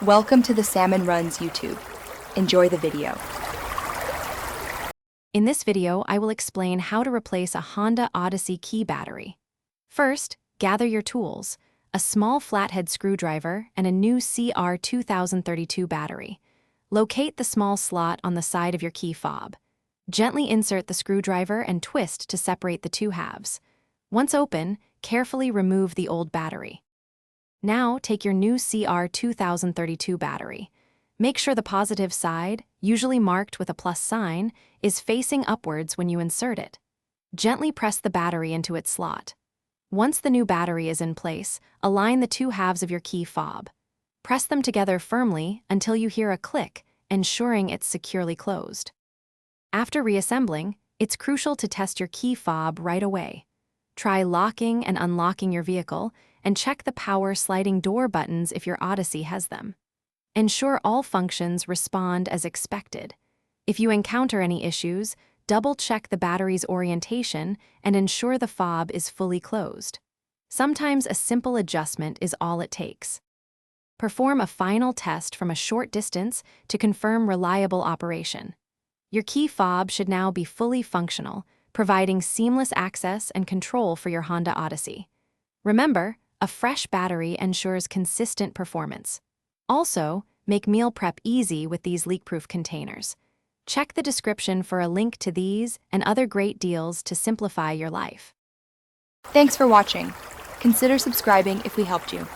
Welcome to the Salmon Runs YouTube. Enjoy the video. In this video, I will explain how to replace a Honda Odyssey key battery. First, gather your tools, a small flathead screwdriver and a new CR2032 battery. Locate the small slot on the side of your key fob. Gently insert the screwdriver and twist to separate the two halves. Once open, carefully remove the old battery. Now, take your new CR2032 battery. Make sure the positive side, usually marked with a plus sign, is facing upwards when you insert it. Gently press the battery into its slot. Once the new battery is in place, align the two halves of your key fob. Press them together firmly until you hear a click, ensuring it's securely closed. After reassembling, it's crucial to test your key fob right away. Try locking and unlocking your vehicle, and check the power sliding door buttons if your Odyssey has them. Ensure all functions respond as expected. If you encounter any issues, double-check the battery's orientation and ensure the fob is fully closed. Sometimes a simple adjustment is all it takes. Perform a final test from a short distance to confirm reliable operation. Your key fob should now be fully functional, providing seamless access and control for your Honda Odyssey. Remember, a fresh battery ensures consistent performance. Also, make meal prep easy with these leak-proof containers. Check the description for a link to these and other great deals to simplify your life. Thanks for watching. Consider subscribing if we helped you.